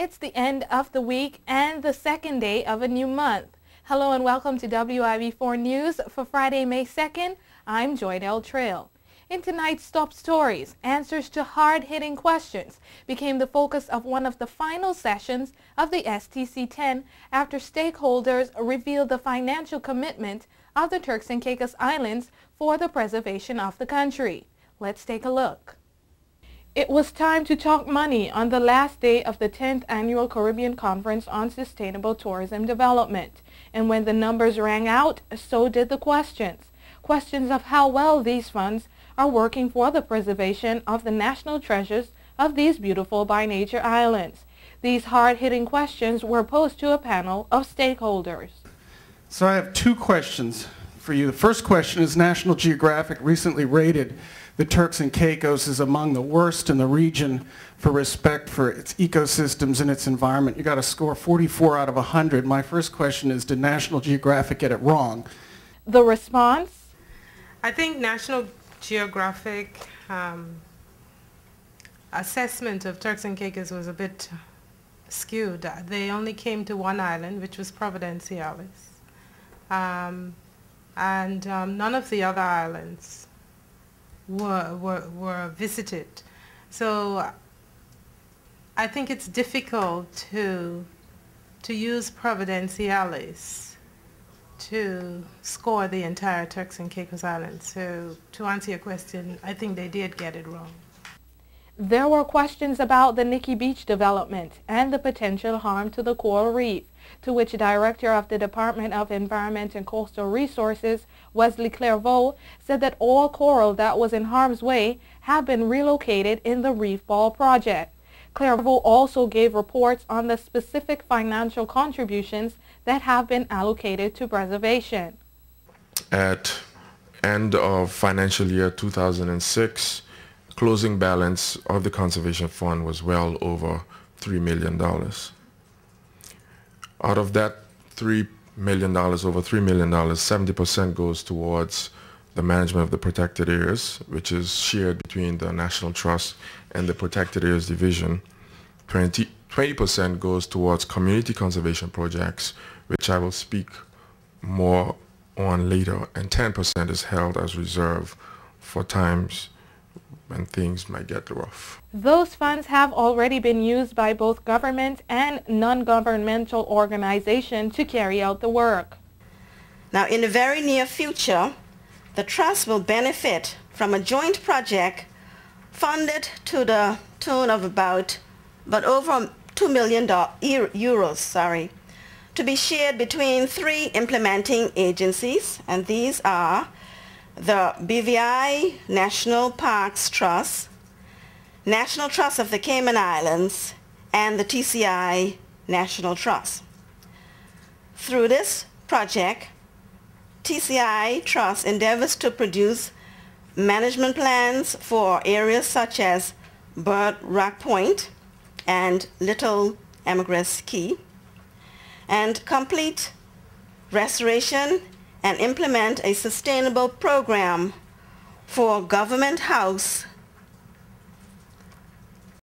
It's the end of the week and the second day of a new month. Hello and welcome to WIV4 News for Friday, May 2nd. I'm Joydell Trail. In tonight's top stories, answers to hard-hitting questions became the focus of one of the final sessions of the STC-10 after stakeholders revealed the financial commitment of the Turks and Caicos Islands for the preservation of the country. Let's take a look. It was time to talk money on the last day of the 10th Annual Caribbean Conference on Sustainable Tourism Development. And when the numbers rang out, so did the questions. Questions of how well these funds are working for the preservation of the national treasures of these beautiful by nature islands. These hard-hitting questions were posed to a panel of stakeholders. So I have two questions for you. The first question is National Geographic recently rated the Turks and Caicos as among the worst in the region for respect for its ecosystems and its environment. You got a score 44 out of 100. My first question is, did National Geographic get it wrong? The response? I think National Geographic assessment of Turks and Caicos was a bit skewed. They only came to one island, which was Providenciales. And none of the other islands were visited. So I think it's difficult to use Providenciales to score the entire Turks and Caicos Islands. So to answer your question, I think they did get it wrong. There were questions about the Nikki Beach development and the potential harm to the coral reef, to which Director of the Department of Environment and Coastal Resources, Wesley Clairvaux, said that all coral that was in harm's way have been relocated in the Reef Ball project. Clairvaux also gave reports on the specific financial contributions that have been allocated to preservation. At end of financial year 2006, closing balance of the Conservation Fund was well over $3 million. Out of that $3 million, over $3 million, 70% goes towards the management of the protected areas, which is shared between the National Trust and the Protected Areas Division. 20% goes towards community conservation projects, which I will speak more on later, and 10% is held as reserve for times when things might get rough. Those funds have already been used by both government and non-governmental organizations to carry out the work. Now, in the very near future, the Trust will benefit from a joint project funded to the tune of about over €2 million, to be shared between three implementing agencies, and these are the BVI National Parks Trust, National Trust of the Cayman Islands, and the TCI National Trust. Through this project, TCI Trust endeavors to produce management plans for areas such as Bird Rock Point and Little Emigress Key, and complete restoration and implement a sustainable program for Government House